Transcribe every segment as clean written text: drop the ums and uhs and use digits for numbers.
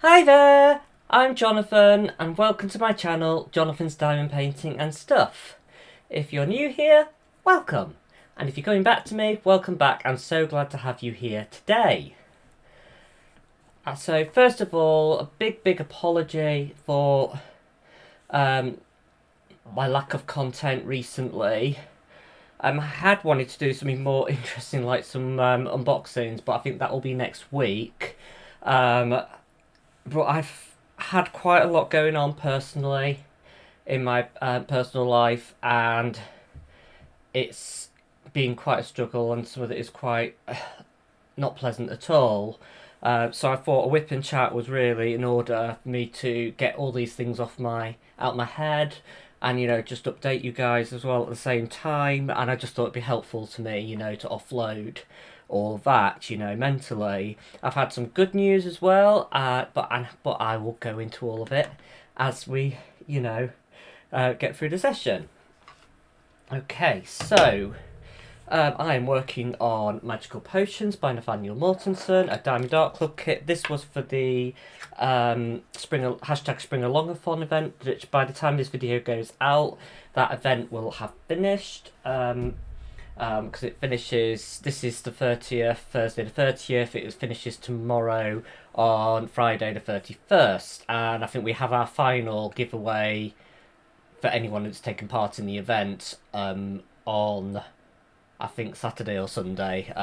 Hi there, I'm Jonathan and welcome to my channel, Jonathan's Diamond Painting and Stuff. If you're new here, welcome. And if you're coming back to me, welcome back. I'm so glad to have you here today. So first of all, a big apology for my lack of content recently. I had wanted to do something more interesting like some unboxings, but I think that will be next week. Um, but I've had quite a lot going on personally in my personal life, and it's been quite a struggle, and some of it is quite not pleasant at all. So I thought a whip and chat was really in order for me to get all these things off my out my head, and just update you guys as well at the same time. And I just thought it'd be helpful to me, to offload all that, mentally. I've had some good news as well, but I will go into all of it as we, get through the session. Okay, so I am working on Magical Potions by Nathanael Mortensen, a Diamond Art Club kit. This was for the Spring Alongathon event, which by the time this video goes out, that event will have finished. Because it finishes, this is the 30th, Thursday the 30th, it finishes tomorrow on Friday the 31st. And I think we have our final giveaway for anyone that's taken part in the event on, I think, Saturday or Sunday,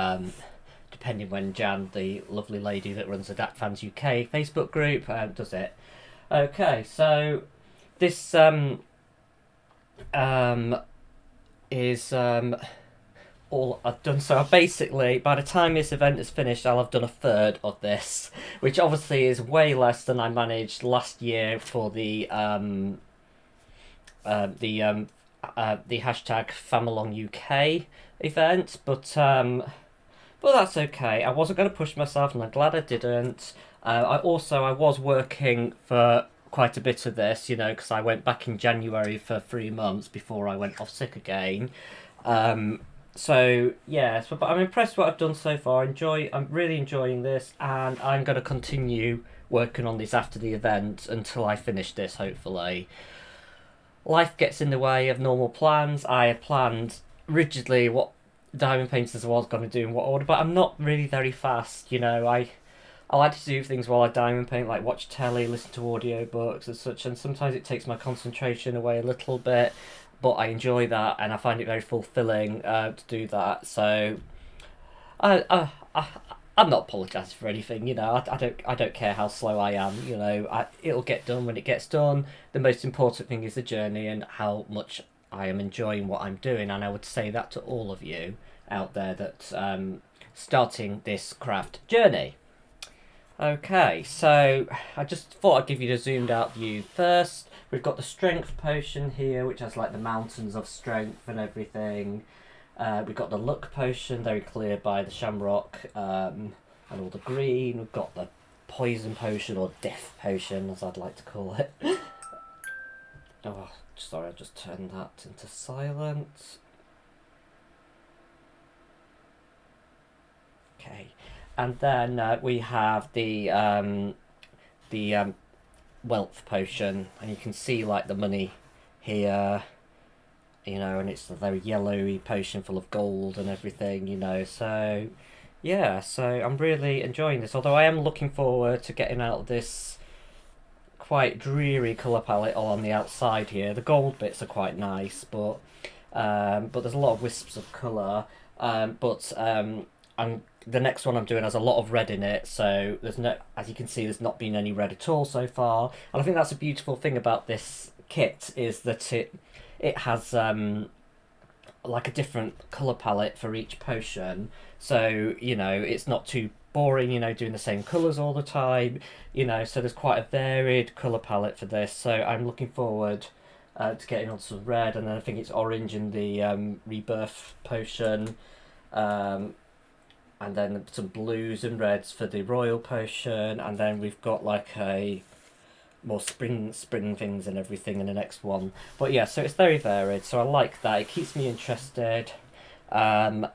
depending when Jan, the lovely lady that runs the DAC Fans UK Facebook group, does it. Okay, so this is all I've done. So basically, by the time this event is finished, I'll have done a third of this, which obviously is way less than I managed last year for the hashtag FamAlongUK event, but that's okay. I wasn't going to push myself, and I'm glad I didn't. I was working for quite a bit of this, because I went back in January for 3 months before I went off sick again. So yeah, but I'm impressed with what I've done so far. I'm really enjoying this, and I'm going to continue working on this after the event until I finish this, hopefully. Life gets in the way of normal plans. I had planned rigidly what Diamond Painters was going to do in what order, but I'm not really very fast. I like to do things while I diamond paint, like watch telly, listen to audiobooks and such, and sometimes it takes my concentration away a little bit, but I enjoy that and I find it very fulfilling to do that. So I I'm not apologising for anything. I don't care how slow I am. It'll get done when it gets done. The most important thing is the journey and how much I am enjoying what I'm doing, and I would say that to all of you out there that starting this craft journey. Okay, so I just thought I'd give you the zoomed out view first. We've got the strength potion here, which has like the mountains of strength and everything. We've got the luck potion, very clear by the shamrock and all the green. We've got the poison potion, or death potion as I'd like to call it. Oh, sorry, I just turned that into silent. Okay, and then we have the wealth potion, and you can see like the money here, and it's a very yellowy potion full of gold and everything, so yeah, so I'm really enjoying this, although I am looking forward to getting out of this quite dreary colour palette all on the outside here. The gold bits are quite nice, but there's a lot of wisps of colour, the next one I'm doing has a lot of red in it, so as you can see, there's not been any red at all so far. And I think that's a beautiful thing about this kit, is that it has like a different colour palette for each potion. So, it's not too boring, doing the same colours all the time, so there's quite a varied colour palette for this. So I'm looking forward to getting on some red, and then I think it's orange in the rebirth potion. And then some blues and reds for the royal potion, and then we've got like a more spring things and everything in the next one. But yeah, so it's very varied, so I like that. It keeps me interested, and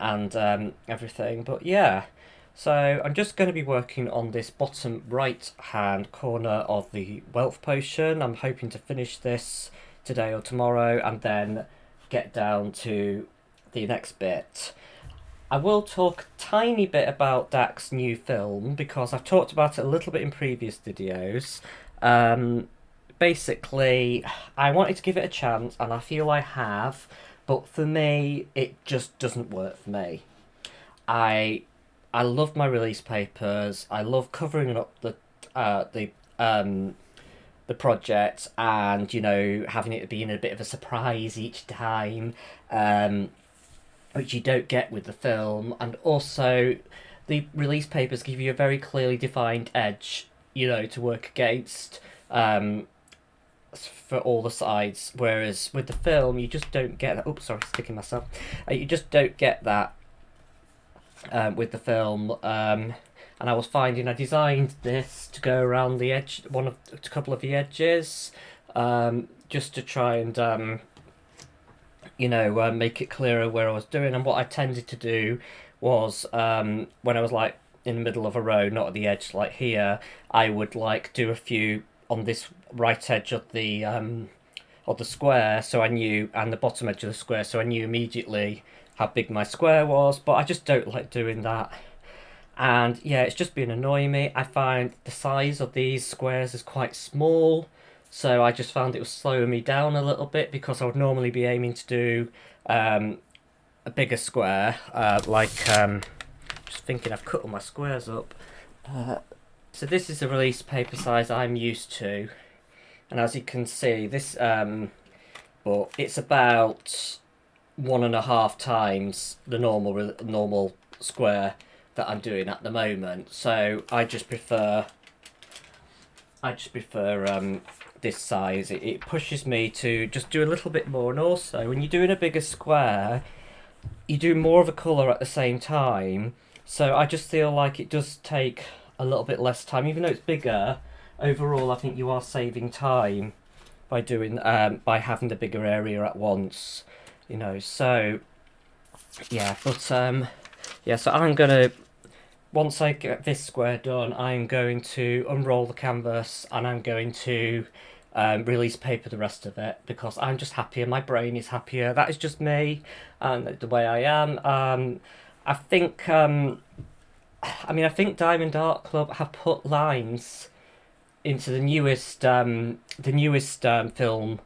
everything. But yeah, So I'm just going to be working on this bottom right hand corner of the wealth potion. I'm hoping to finish this today or tomorrow and then get down to the next bit. I will talk a tiny bit about Dak's new film because I've talked about it a little bit in previous videos. Um, Basically, I wanted to give it a chance and I feel I have, but for me, it just doesn't work for me. I I love my release papers. I love covering up uh, the um, the project and having it being a bit of a surprise each time, um, which you don't get with the film. And also, the release papers give you a very clearly defined edge, to work against. For all the sides, whereas with the film you just don't get that. Oops, sorry, sticking myself. You just don't get that with the film. And I was finding I designed this to go around the edge, a couple of the edges, just to try and make it clearer where I was doing. And what I tended to do was when I was like in the middle of a row, not at the edge like here, I would like do a few on this right edge of the square, so I knew, and the bottom edge of the square, so I knew immediately how big my square was. But I just don't like doing that, and yeah, it's just been annoying me. I find the size of these squares is quite small, so I just found it was slowing me down a little bit because I would normally be aiming to do a bigger square. Just thinking, I've cut all my squares up. So this is the release paper size I'm used to, and as you can see, this but it's about 1.5 times the normal square that I'm doing at the moment. So I just prefer this size. It pushes me to just do a little bit more, and also when you're doing a bigger square, you do more of a colour at the same time. So I just feel like it does take a little bit less time, even though it's bigger. Overall, I think you are saving time by doing by having the bigger area at once. So yeah, but yeah. So I'm gonna, once I get this square done, I'm going to unroll the canvas and I'm going to release paper the rest of it because I'm just happier. My brain is happier. That is just me and the way I am. I think. I think Diamond Art Club have put lines into the newest film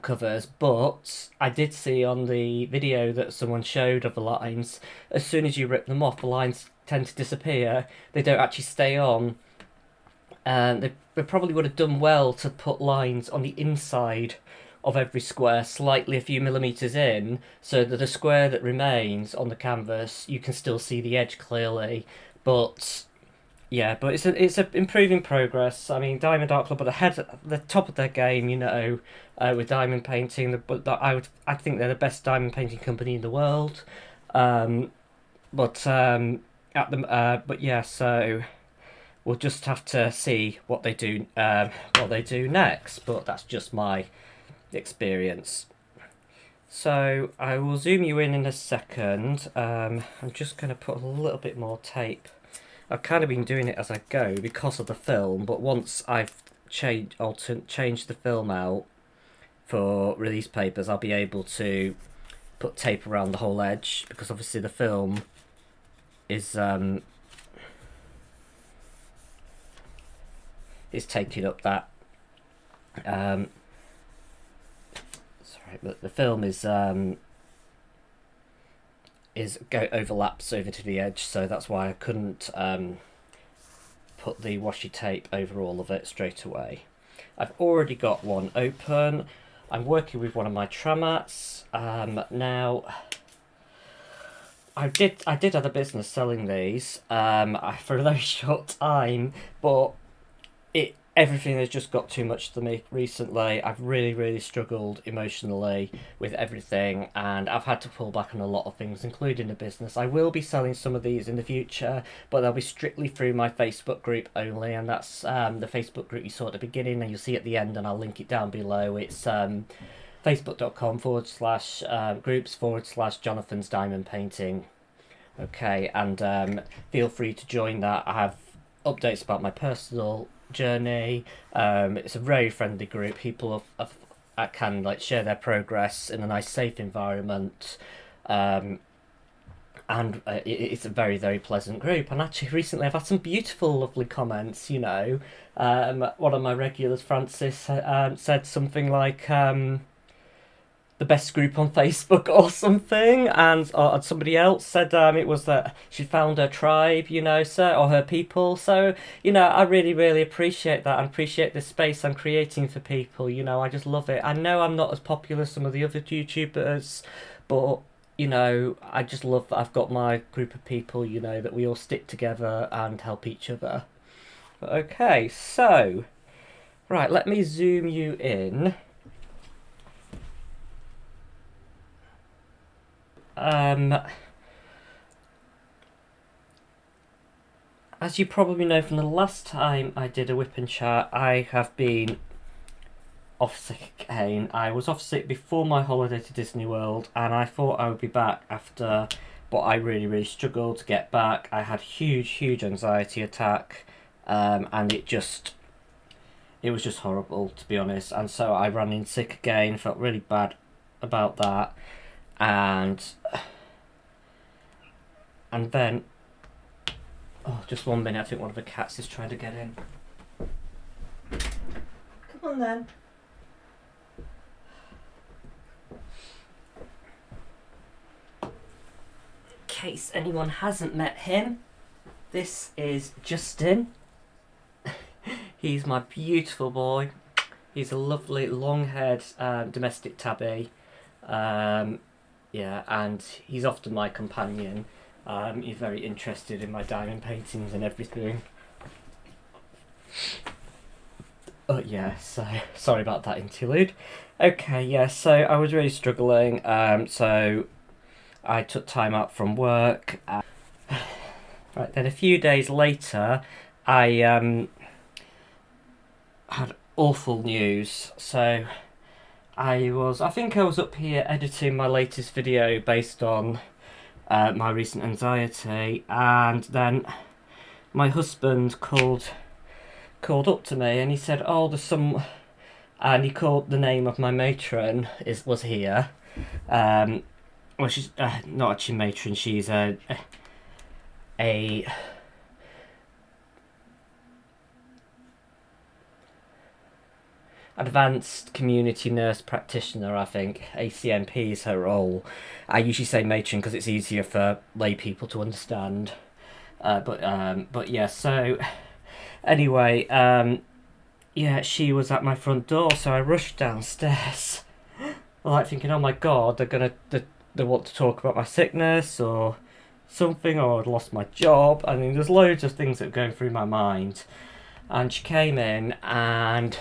covers, but I did see on the video that someone showed of the lines, as soon as you rip them off, the lines tend to disappear. They don't actually stay on, and they probably would have done well to put lines on the inside of every square, slightly a few millimeters in, so that the square that remains on the canvas you can still see the edge clearly. But yeah, but it's a improving progress. I mean, Diamond Art Club at the top of their game, with diamond painting. I think they're the best diamond painting company in the world. But yeah, so we'll just have to see what they do next. But that's just my experience. So I will zoom you in a second. I'm just going to put a little bit more tape. I've kind of been doing it as I go because of the film, but once I've changed the film out for release papers, I'll be able to put tape around the whole edge, because obviously the film is taking up that but the film overlaps over to the edge, so that's why I couldn't put the washi tape over all of it straight away. I've already got one open. I'm working with one of my Tramats. Now I did have a business selling these for a very short time, but everything has just got too much for me recently. I've really struggled emotionally with everything, and I've had to pull back on a lot of things, including the business. I will be selling some of these in the future, but they'll be strictly through my Facebook group only, and that's the Facebook group you saw at the beginning and you'll see at the end, and I'll link it down below. It's facebook.com/groups/Jonathan's Diamond Painting. Okay, and feel free to join that. I have updates about my personal journey. It's a very friendly group. People can like share their progress in a nice, safe environment. Um, and it's a very, very pleasant group. And actually, recently I've had some beautiful, lovely comments. One of my regulars, Francis, said something like the best group on Facebook or something, and somebody else said it was that she found her tribe, or her people. So I really, really appreciate that and appreciate the space I'm creating for people. I just love it. I know I'm not as popular as some of the other YouTubers, but I just love that I've got my group of people. That we all stick together and help each other. Okay, so right, let me zoom you in. As you probably know from the last time I did a whip and chat, I have been off sick again. I was off sick before my holiday to Disney World, and I thought I would be back after, but I really, really struggled to get back. I had huge, huge anxiety attack, and it was just horrible, to be honest. And so I ran in sick again, felt really bad about that, and then, oh, just 1 minute, I think one of the cats is trying to get in. Come on then. In case anyone hasn't met him, this is Justin. He's my beautiful boy. He's a lovely long-haired domestic tabby. Yeah, and he's often my companion. He's very interested in my diamond paintings and everything. Oh yeah, so sorry about that interlude. Okay, yeah, so I was really struggling. So I took time out from work. Right, then a few days later, I had awful news. So I think I was up here editing my latest video based on my recent anxiety, and then my husband called up to me and he said, "Oh, there's some," and he called the name of my matron was here. Well, she's not actually matron. She's a advanced community nurse practitioner, I think. ACNP is her role. I usually say matron because it's easier for lay people to understand. But yeah, so anyway, yeah, she was at my front door, so I rushed downstairs. Like thinking, oh my god, they want to talk about my sickness or something, or I'd lost my job. I mean, there's loads of things that were going through my mind. And she came in and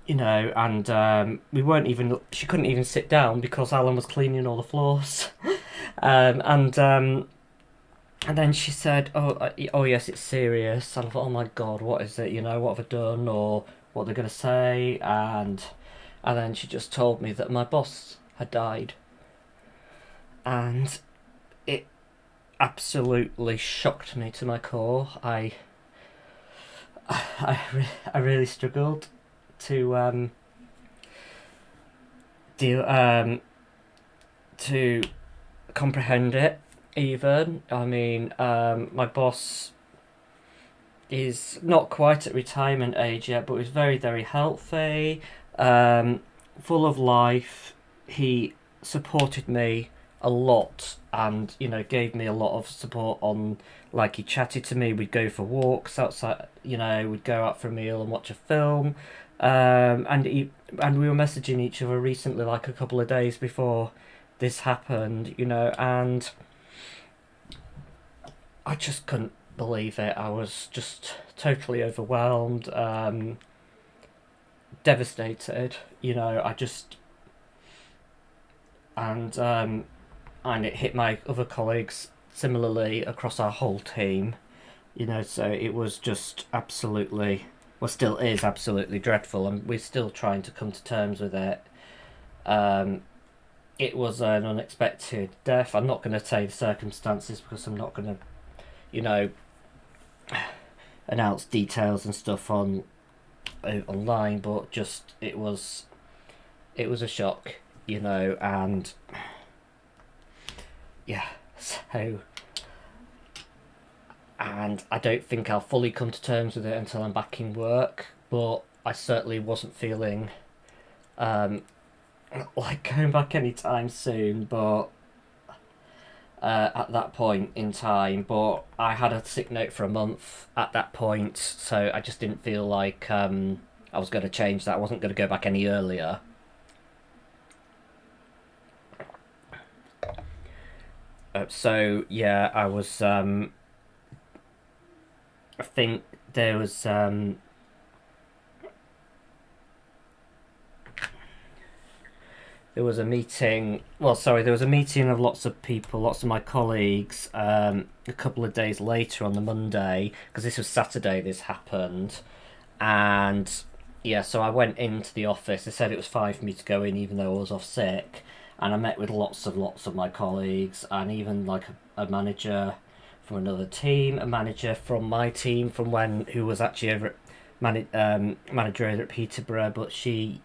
we weren't even, she couldn't even sit down because Alan was cleaning all the floors. And then she said, oh yes, it's serious. And I thought, oh my god, what is it? What have I done, or what they're going to say? And then she just told me that my boss had died. And it absolutely shocked me to my core. I really struggled to to comprehend it. Even, I mean, my boss is not quite at retirement age yet, but he's very, very healthy, full of life. He supported me a lot, and gave me a lot of support on, like, he chatted to me. We'd go for walks outside, we'd go out for a meal and watch a film, and we were messaging each other recently, like a couple of days before this happened, and I just couldn't believe it. I was just totally overwhelmed, devastated. And it hit my other colleagues similarly across our whole team. So it was just absolutely, well, still is absolutely dreadful, and we're still trying to come to terms with it. it was an unexpected death. I'm not going to say the circumstances because I'm not going to, you know, announce details and stuff online. But just it was a shock, and yeah. So, and I don't think I'll fully come to terms with it until I'm back in work. But I certainly wasn't feeling like going back anytime soon. But at that point in time, but I had a sick note for a month at that point, so I just didn't feel like I was going to change that. I wasn't going to go back any earlier. So yeah, I was. I think there was. There was a meeting. Well, sorry, there was a meeting of lots of people, lots of my colleagues. A couple of days later on the Monday, because this was Saturday. This happened, and yeah, so I went into the office. They said it was fine for me to go in, even though I was off sick. And I met with lots of my colleagues, and even like a manager from another team, a manager from my team from who was actually over at manager over at Peterborough, but she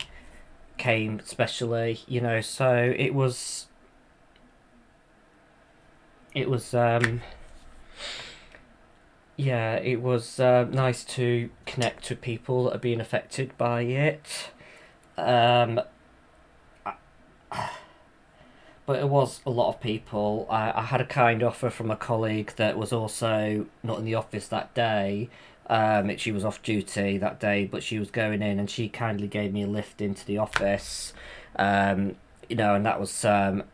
came specially, so it was yeah, it was nice to connect with people that are being affected by it. um but it was a lot of people. I had a kind offer from a colleague that was also not in the office that day. She was off duty that day, but she was going in, and she kindly gave me a lift into the office. And that was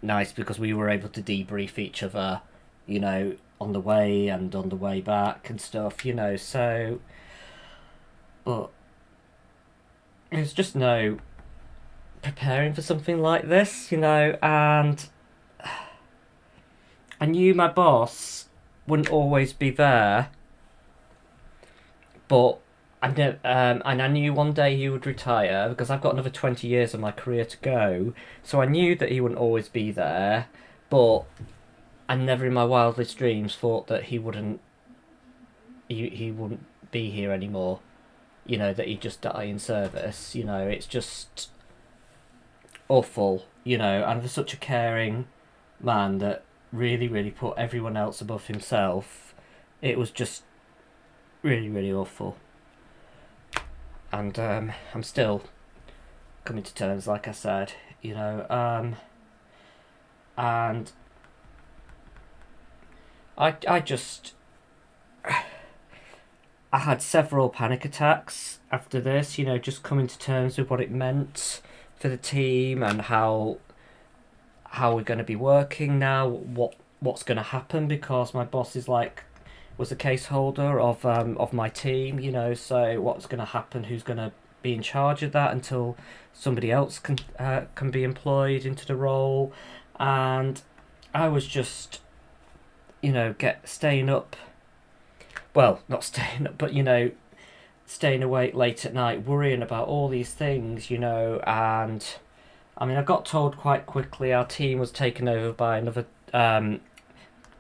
nice because we were able to debrief each other, on the way and on the way back and stuff. So, but there's just no preparing for something like this, and I knew my boss wouldn't always be there, but and I knew one day he would retire because I've got another 20 years of my career to go. So I knew that he wouldn't always be there, but I never in my wildest dreams thought that he wouldn't be here anymore. That he'd just die in service. It's just awful. And for such a caring man that really, really put everyone else above himself, it was just really, really awful. And I'm still coming to terms, like I said, and I just I had several panic attacks after this, just coming to terms with what it meant for the team and how we're going to be working now, what's going to happen, because my boss was a case holder of my team, so what's going to happen, who's going to be in charge of that until somebody else can be employed into the role. And I was just staying up, well, not staying up, but staying awake late at night worrying about all these things, and I mean, I got told quite quickly our team was taken over by another,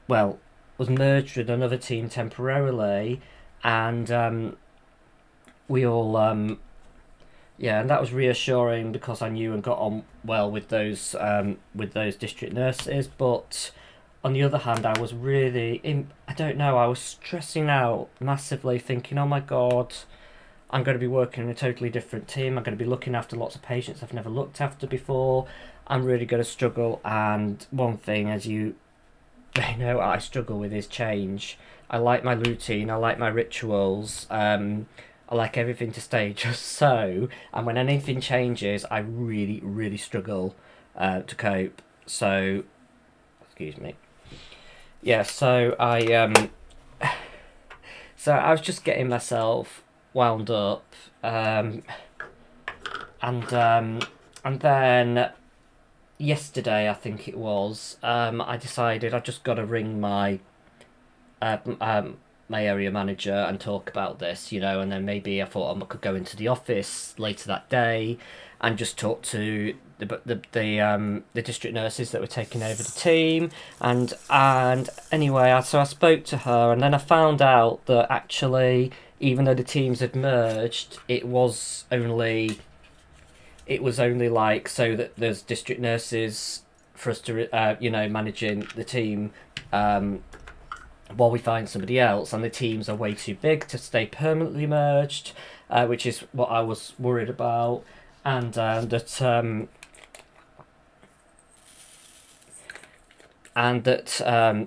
was merged with another team temporarily, and we all, yeah, and that was reassuring because I knew and got on well with those district nurses. But on the other hand, I was really, I don't know, I was stressing out massively, thinking, oh my God, I'm going to be working in a totally different team. I'm going to be looking after lots of patients I've never looked after before. I'm really going to struggle. And one thing, as you know, I struggle with is change. I like my routine. I like my rituals. I like everything to stay just so. And when anything changes, I really, really struggle to cope. So, excuse me. Yeah. So I was just getting myself wound up, and then yesterday I think it was, I decided I just got to ring my my area manager and talk about this, and then maybe I thought I could go into the office later that day and just talk to the district nurses that were taking over the team, and anyway, so I spoke to her, and then I found out that actually, even though the teams had merged, it was only like so that there's district nurses for us to managing the team, while we find somebody else, and the teams are way too big to stay permanently merged, which is what I was worried about, and that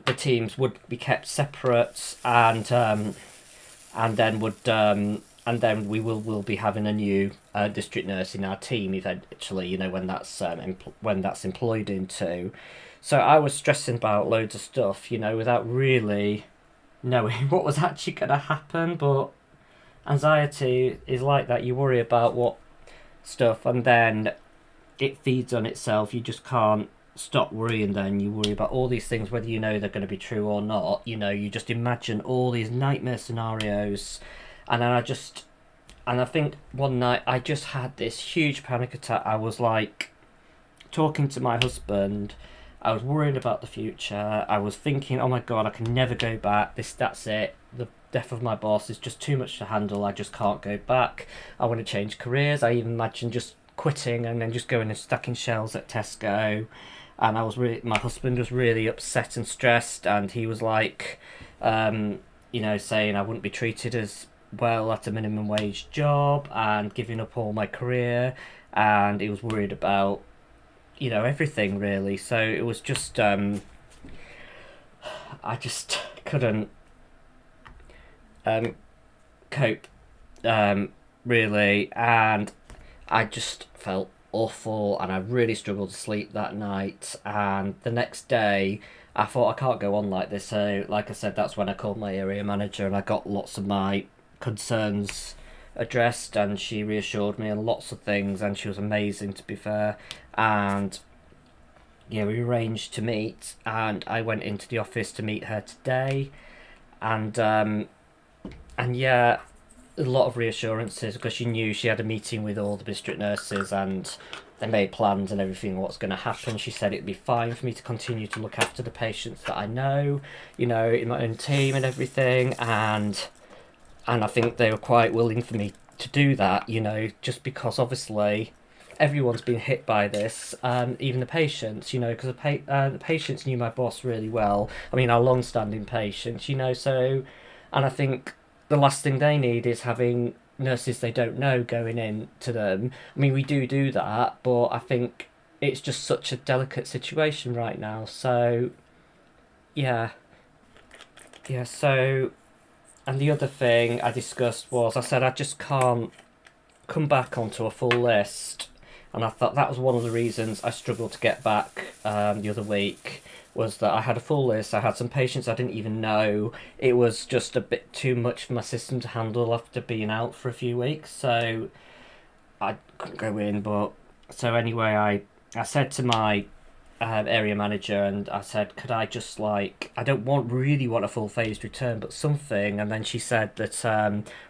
the teams would be kept separate, and then we will be having a new district nurse in our team eventually. When that's employed into. So I was stressing about loads of stuff, without really knowing what was actually going to happen. But anxiety is like that. You worry about what stuff, and then it feeds on itself. You just can't stop worrying. Then you worry about all these things, whether they're going to be true or not. You just imagine all these nightmare scenarios, and then I think one night I just had this huge panic attack. I was like talking to my husband. I was worried about the future. I was thinking, oh my God, I can never go back. That's it. The death of my boss is just too much to handle. I just can't go back. I want to change careers. I even imagined just quitting and then just going and stacking shelves at Tesco. And my husband was really upset and stressed, and he was like, saying I wouldn't be treated as well at a minimum wage job and giving up all my career, and he was worried about everything really. So it was just I just couldn't cope really, and I just felt awful, and I really struggled to sleep that night. And the next day I thought, I can't go on like this. So like I said, that's when I called my area manager, and I got lots of my concerns addressed, and she reassured me on lots of things, and she was amazing, to be fair. And yeah, we arranged to meet, and I went into the office to meet her today, and yeah, a lot of reassurances, because she knew she had a meeting with all the district nurses, and they made plans and everything what's going to happen. She said it'd be fine for me to continue to look after the patients that I know, in my own team and everything, and I think they were quite willing for me to do that, just because obviously everyone's been hit by this, even the patients, because the patients knew my boss really well. I mean, our long-standing patients, so, and I think the last thing they need is having nurses they don't know going in to them. I mean, we do that, but I think it's just such a delicate situation right now. So, yeah. So, and the other thing I discussed was, I said I just can't come back onto a full list, and I thought that was one of the reasons I struggled to get back the other week, was that I had a full list. I had some patients I didn't even know. It was just a bit too much for my system to handle after being out for a few weeks, so I couldn't go in. But so anyway, I said to my area manager, and I said, could I just I don't really want a full phased return, but something. And then she said that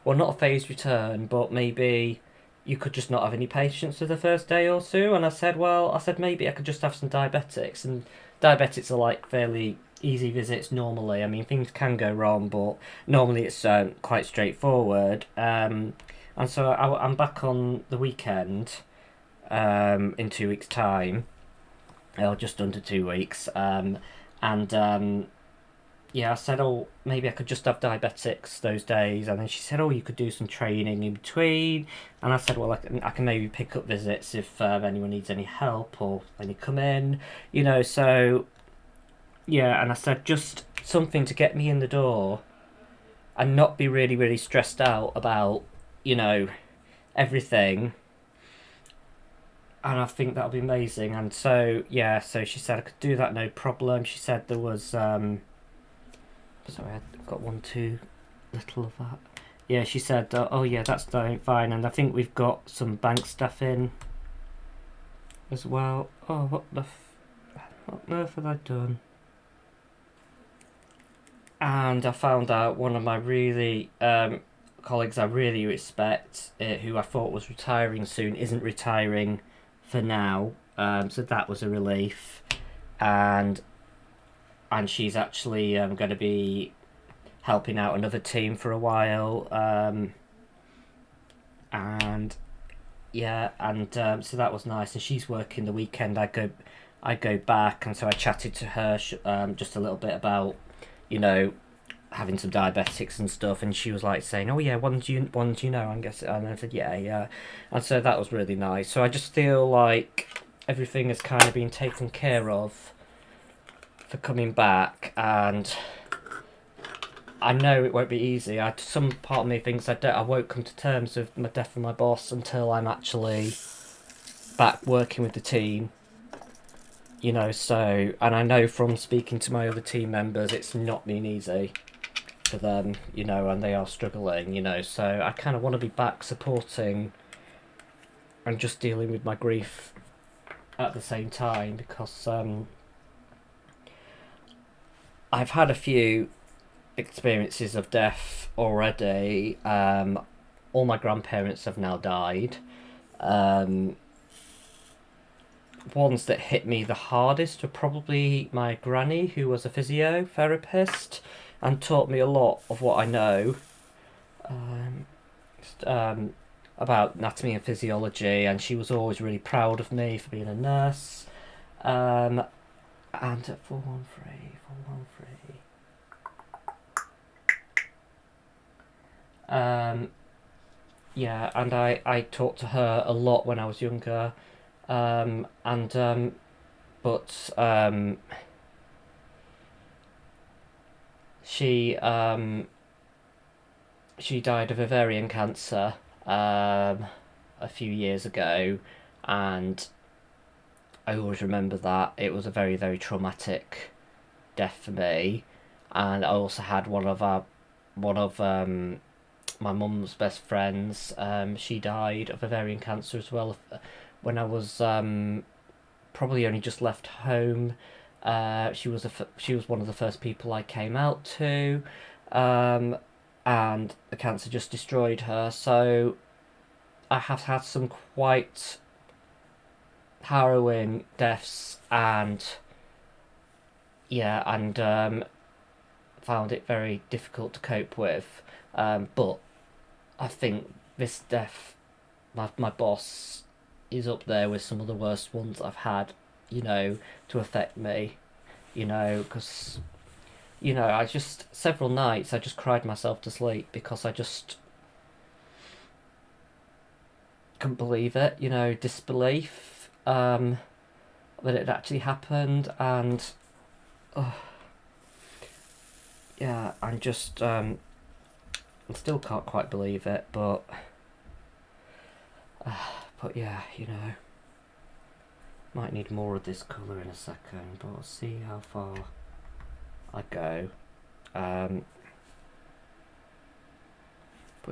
well, not a phased return, but maybe you could just not have any patients for the first day or two. And I said maybe I could just have some diabetics, and diabetics are like fairly easy visits normally. I mean, things can go wrong, but normally it's quite straightforward. And so I'm back on the weekend in 2 weeks' time, or just under 2 weeks. Yeah, I said, oh, maybe I could just have diabetics those days. And then she said, oh, you could do some training in between. And I said, well, I can maybe pick up visits if anyone needs any help or any come in, so yeah. And I said, just something to get me in the door and not be really, really stressed out about, everything. And I think that'll be amazing. And so, yeah, so she said I could do that, no problem. She said there was sorry, I've got one too little of that. Yeah, she said, oh yeah, that's fine. And I think we've got some bank staff in as well. Oh, what on earth have I done? and I found out one of my really colleagues I really respect, who I thought was retiring soon, isn't retiring for now. So that was a relief, and she's actually going to be helping out another team for a while. And yeah, and so that was nice. And she's working the weekend. I go back, and so I chatted to her just a little bit about, you know, having some diabetics and stuff, and she was like saying, "Oh yeah, one do you know?" I guess, and I said, "Yeah, yeah," and so that was really nice. So I just feel like everything has kind of been taken care of for coming back, and I know it won't be easy. Some part of me thinks I won't come to terms with my death of my boss until I'm actually back working with the team. You know, so, and I know from speaking to my other team members, it's not been easy for them, you know, and they are struggling, you know, so I kind of want to be back supporting and just dealing with my grief at the same time, because I've had a few experiences of death already. All my grandparents have now died. Ones that hit me the hardest were probably my granny, who was a physiotherapist and taught me a lot of what I know um, about anatomy and physiology, and she was always really proud of me for being a nurse. And 413, 413. Yeah, and I talked to her a lot when I was younger, but she died of ovarian cancer a few years ago, and I always remember that. It was a very, very traumatic death for me. And I also had one of my mum's best friends. She died of ovarian cancer as well when I was probably only just left home. She was one of the first people I came out to, and the cancer just destroyed her. So I have had some quite harrowing deaths, and yeah, and found it very difficult to cope with. But I think this death, my boss, is up there with some of the worst ones I've had, you know, to affect me, you know, because, you know, several nights I just cried myself to sleep because I just couldn't believe it, you know, disbelief, that it actually happened, and, yeah, I'm just, I still can't quite believe it, but yeah, you know, might need more of this colour in a second, but we'll see how far I go. But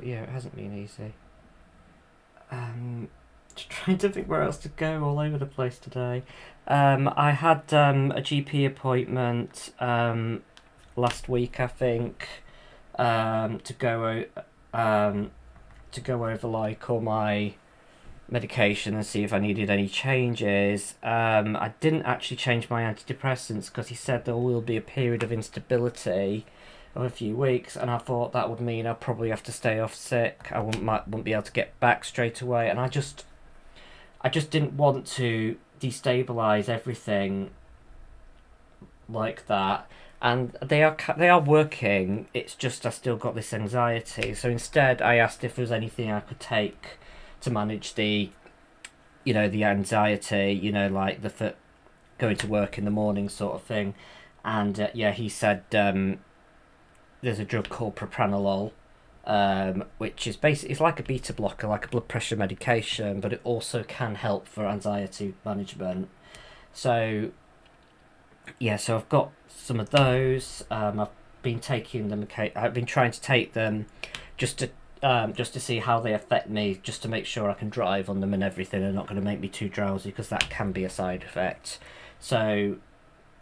yeah, it hasn't been easy. Just trying to think where else to go, all over the place today. I had a GP appointment last week, I think, to go over like all my medication and see if I needed any changes. I didn't actually change my antidepressants because he said there will be a period of instability of a few weeks, and I thought that would mean I'd probably have to stay off sick. I wouldn't be able to get back straight away, and I just didn't want to destabilize everything like that. And they are working. It's just I still got this anxiety. So instead, I asked if there was anything I could take to manage the, you know, the anxiety. You know, like the going to work in the morning sort of thing. And yeah, he said there's a drug called propranolol, which is basically, it's like a beta blocker, like a blood pressure medication, but it also can help for anxiety management. So yeah, so I've got some of those. I've been taking them. I've been trying to take them just to see how they affect me, just to make sure I can drive on them and everything. They're not going to make me too drowsy, because that can be a side effect. So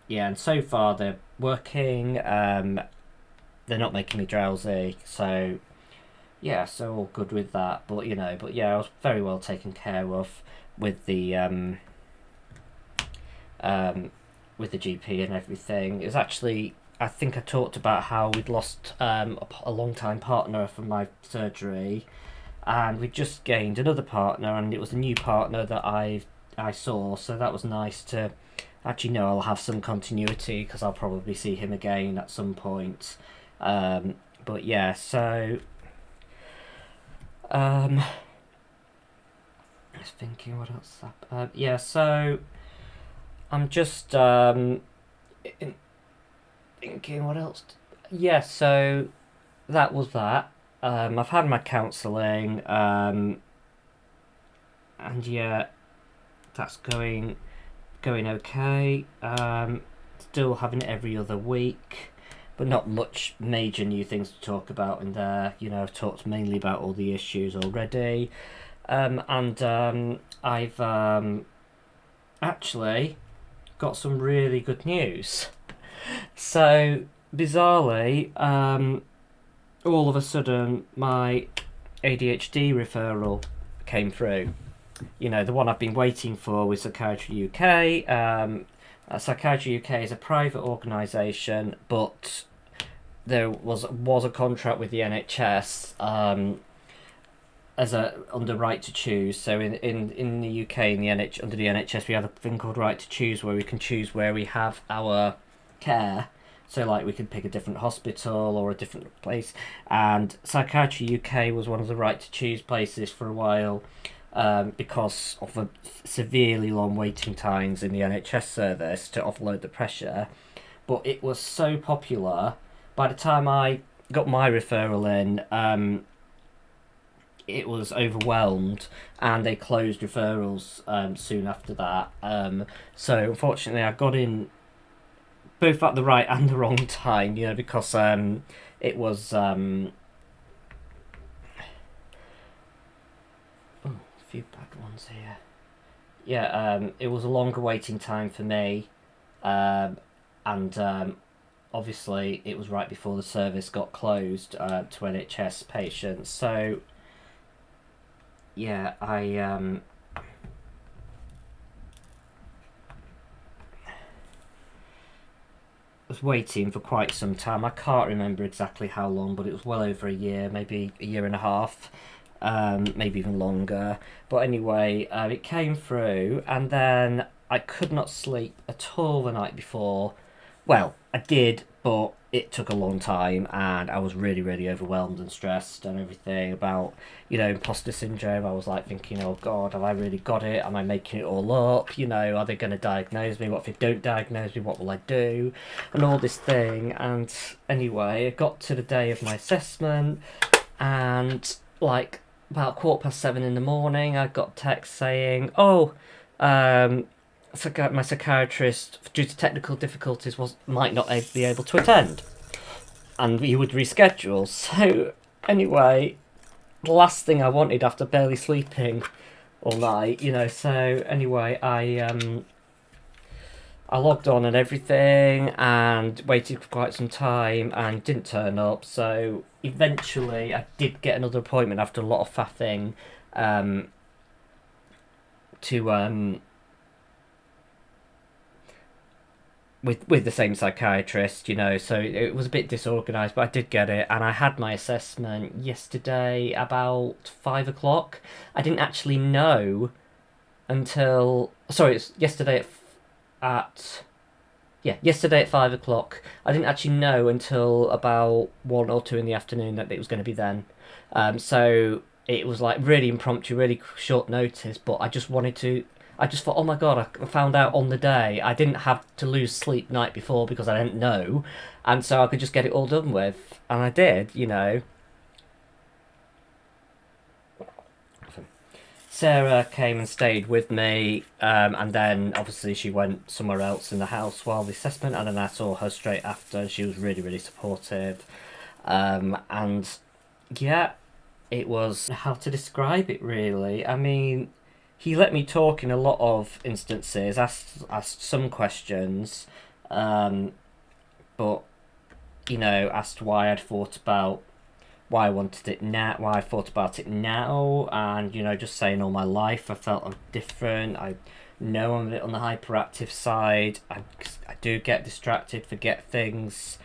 yeah, and so far they're working. they're not making me drowsy. So yeah, so all good with that. But I was very well taken care of with the with the GP and everything. It was actually, I think I talked about how we'd lost a long time partner from my surgery, and we just gained another partner, and it was a new partner that I saw. So that was nice to actually know I'll have some continuity because I'll probably see him again at some point. But yeah, so I was thinking what else. Yeah, so I'm just thinking what else. Yeah, so that was that. I've had my counselling, and yeah, that's going okay. Still having it every other week, but not much major new things to talk about in there. I've talked mainly about all the issues already, and I've actually got some really good news. So bizarrely, all of a sudden my ADHD referral came through. The one I've been waiting for with Psychiatry UK. Psychiatry UK is a private organisation, but there was a contract with the NHS as under right to choose. So in the UK, under the NHS, we have a thing called right to choose, where we can choose where we have our care. So like we could pick a different hospital or a different place, and Psychiatry UK was one of the right to choose places for a while, because of the severely long waiting times in the NHS service to offload the pressure. But it was so popular, by the time I got my referral in, it was overwhelmed, and they closed referrals soon after that. So unfortunately I got in both at the right and the wrong time, because it was a few bad ones here. Yeah, it was a longer waiting time for me, and obviously it was right before the service got closed to NHS patients. So yeah, I was waiting for quite some time. I can't remember exactly how long, but it was well over a year, maybe a year and a half, maybe even longer. But anyway, it came through, and then I could not sleep at all the night before. Well, I did, but it took a long time, and I was really, really overwhelmed and stressed and everything about, imposter syndrome. I was like thinking, oh God, have I really got it? Am I making it all up? Are they going to diagnose me? What if they don't diagnose me? What will I do? And all this thing. And anyway, I got to the day of my assessment, and like about 7:15 in the morning, I got a text saying, oh, my psychiatrist, due to technical difficulties, might not be able to attend, and he would reschedule. So anyway, the last thing I wanted after barely sleeping all night, So anyway, I logged on and everything, and waited for quite some time, and didn't turn up. So eventually, I did get another appointment after a lot of faffing, to with the same psychiatrist, so it was a bit disorganised, but I did get it, and I had my assessment yesterday about 5 o'clock. I didn't actually know until, sorry, it's yesterday yesterday at 5 o'clock. I didn't actually know until about 1 or 2 in the afternoon that it was going to be then. So it was like really impromptu, really short notice, but I just thought, oh my God, I found out on the day. I didn't have to lose sleep night before because I didn't know. And so I could just get it all done with. And I did, Sarah came and stayed with me, and then obviously she went somewhere else in the house while the assessment, and then I saw her straight after. She was really, really supportive. And yeah, it was, how to describe it really. I mean, he let me talk in a lot of instances, asked some questions, but asked why I'd thought about why I wanted it now, why I thought about it now, and just saying all my life I felt I'm different. I know I'm a bit on the hyperactive side. I do get distracted, forget things.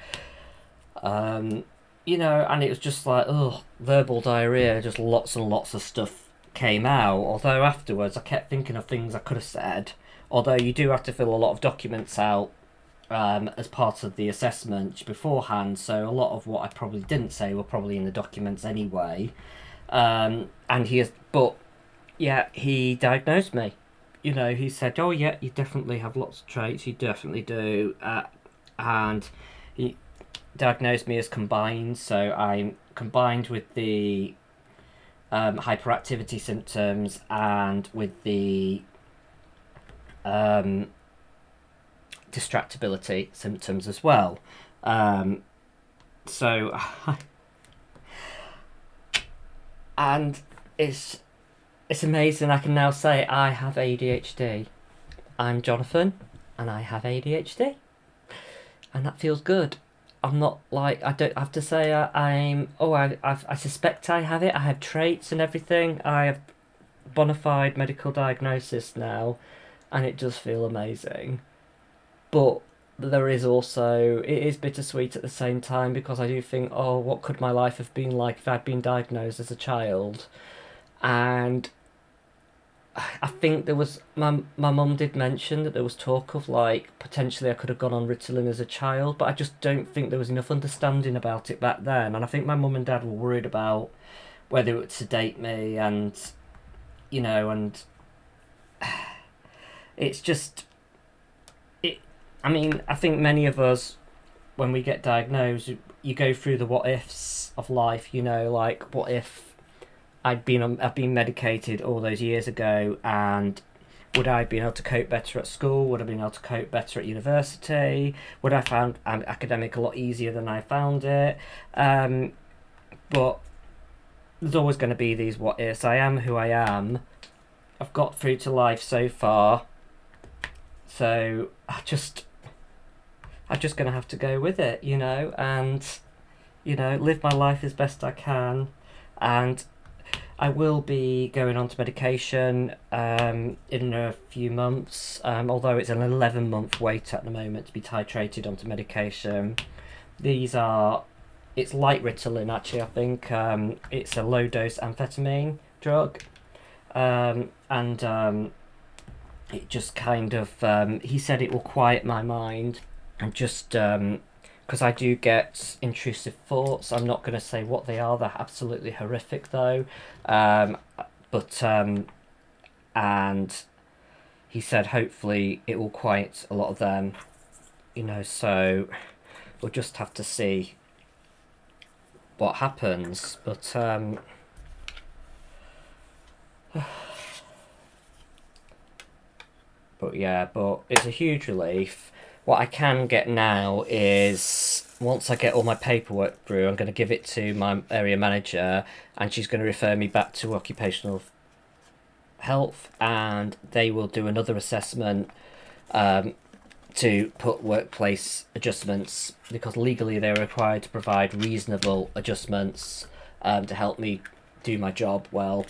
And it was just like, verbal diarrhea, just lots and lots of stuff came out. Although afterwards I kept thinking of things I could have said. Although you do have to fill a lot of documents out as part of the assessment beforehand, so a lot of what I probably didn't say were probably in the documents anyway. And he diagnosed me. He said, "Oh yeah, you definitely have lots of traits. You definitely do," and he diagnosed me as combined. So I'm combined with the hyperactivity symptoms and with the distractibility symptoms as well. So, and it's amazing. I can now say I have ADHD. I'm Jonathan, and I have ADHD, and that feels good. I'm not like, I don't have to say I suspect I have it. I have traits and everything. I have bona fide medical diagnosis now, and it does feel amazing. But there is also, it is bittersweet at the same time, because I do think, what could my life have been like if I'd been diagnosed as a child? And I think there was, my mum did mention that there was talk of like potentially I could have gone on Ritalin as a child, but I just don't think there was enough understanding about it back then. And I think my mum and dad were worried about whether it would sedate me, and and it's just, I think many of us, when we get diagnosed, you go through the what ifs of life. Like, what if I've been medicated all those years ago, and would I have been able to cope better at school? Would I have been able to cope better at university? Would I have found academic a lot easier than I found it? But there's always going to be these what ifs. I am who I am. I've got through to life so far. So I'm just going to have to go with it, and, live my life as best I can. And I will be going on to medication in a few months, although it's an 11-month wait at the moment to be titrated onto medication. It's light Ritalin, actually, I think. It's a low-dose amphetamine drug. It just kind of, he said it will quiet my mind, and just, because I do get intrusive thoughts. I'm not going to say what they are. They're absolutely horrific, though. And he said hopefully it will quiet a lot of them, so we'll just have to see what happens. But but it's a huge relief. What I can get now is, once I get all my paperwork through, I'm going to give it to my area manager, and she's going to refer me back to occupational health, and they will do another assessment to put workplace adjustments, because legally they're required to provide reasonable adjustments to help me do my job well.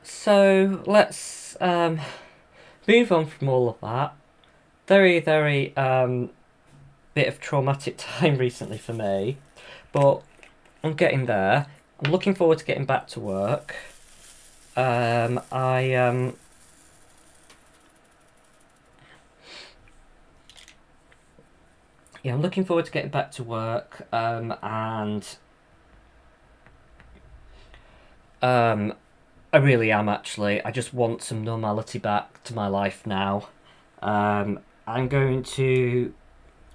So let's move on from all of that. Very, very bit of traumatic time recently for me, but I'm getting there. I'm looking forward to getting back to work. I'm looking forward to getting back to work, and I really am, actually. I just want some normality back to my life now. I'm going to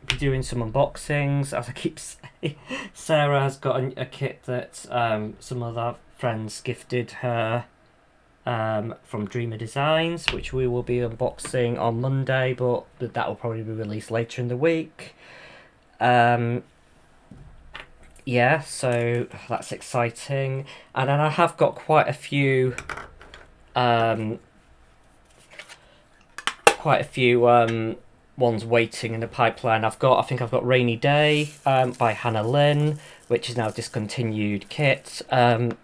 be doing some unboxings, as I keep saying. Sarah has got a kit that some of our friends gifted her from Dreamer Designs, which we will be unboxing on Monday, but that will probably be released later in the week. So that's exciting. And then I have got quite a few ones waiting in the pipeline. I think I've got Rainy Day by Hannah Lynn, which is now a discontinued kit, on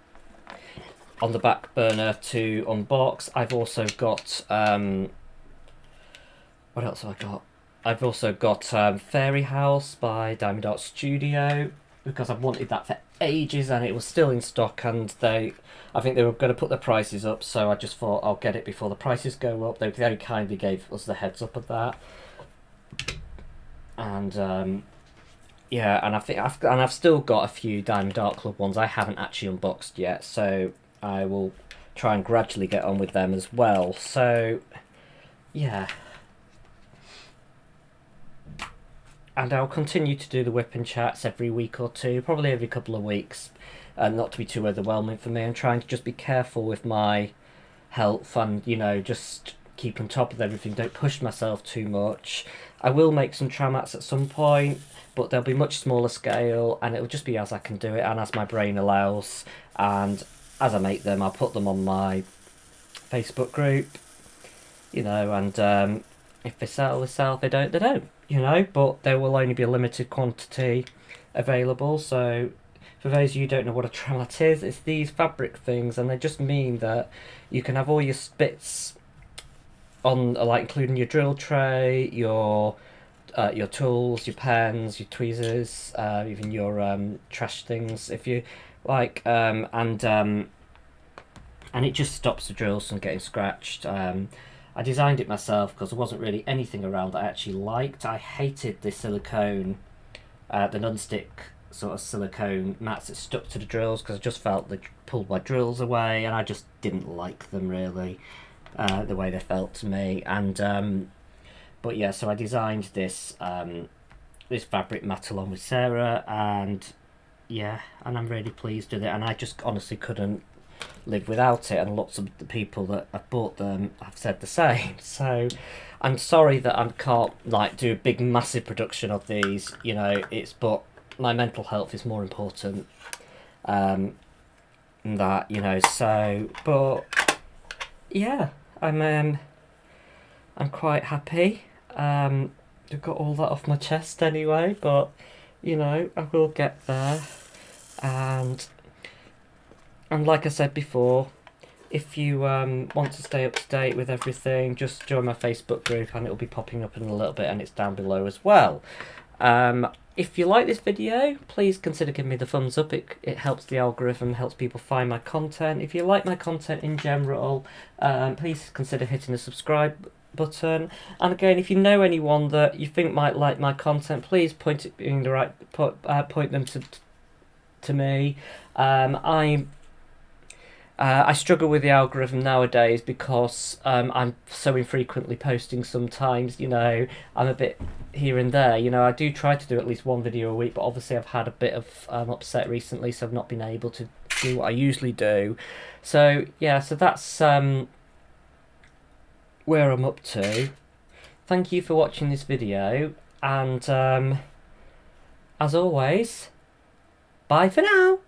the back burner to unbox. I've also got what else have I got? I've also got Fairy House by Diamond Art Studio, because I've wanted that for ages and it was still in stock, and I think they were going to put the prices up, so I just thought I'll get it before the prices go up. They very kindly gave us the heads up of that. And yeah, and I've still got a few Diamond Art Club ones I haven't actually unboxed yet, so I will try and gradually get on with them as well. So yeah, and I'll continue to do the whipping chats every week or two, probably every couple of weeks, and not to be too overwhelming for me. I'm trying to just be careful with my health and, you know, just keep on top of everything, don't push myself too much. I will make some tramats at some point, but they'll be much smaller scale, and it'll just be as I can do it and as my brain allows. And as I make them, I'll put them on my Facebook group, you know, and if they sell, they sell. If they don't, they don't, you know. But there will only be a limited quantity available. So for those of you who don't know what a tramat is, it's these fabric things, and they just mean that you can have all your bits on, like including your drill tray, your tools, your pens, your tweezers, even your trash things, if you like, and it just stops the drills from getting scratched. I designed it myself because there wasn't really anything around that I actually liked. I hated the silicone, the non-stick sort of silicone mats that stuck to the drills, because I just felt they pulled my drills away, and I just didn't like them really, the way they felt to me. And but yeah, so I designed this this fabric mat along with Sarah, and yeah, and I'm really pleased with it, and I just honestly couldn't live without it, and lots of the people that have bought them have said the same. So I'm sorry that I can't like do a big massive production of these, you know, but my mental health is more important than that, you know. So but yeah, I'm quite happy. I've got all that off my chest anyway, but you know, I will get there. And like I said before, if you want to stay up to date with everything, just join my Facebook group, and it'll be popping up in a little bit, and it's down below as well. If you like this video, please consider giving me the thumbs up. It helps the algorithm, helps people find my content. If you like my content in general, please consider hitting the subscribe button. And again, if you know anyone that you think might like my content, please point it in the right point them to me. I struggle with the algorithm nowadays because I'm so infrequently posting sometimes, you know. I'm a bit here and there, you know. I do try to do at least one video a week, but obviously I've had a bit of upset recently, so I've not been able to do what I usually do. So yeah, so that's where I'm up to. Thank you for watching this video, and as always, bye for now.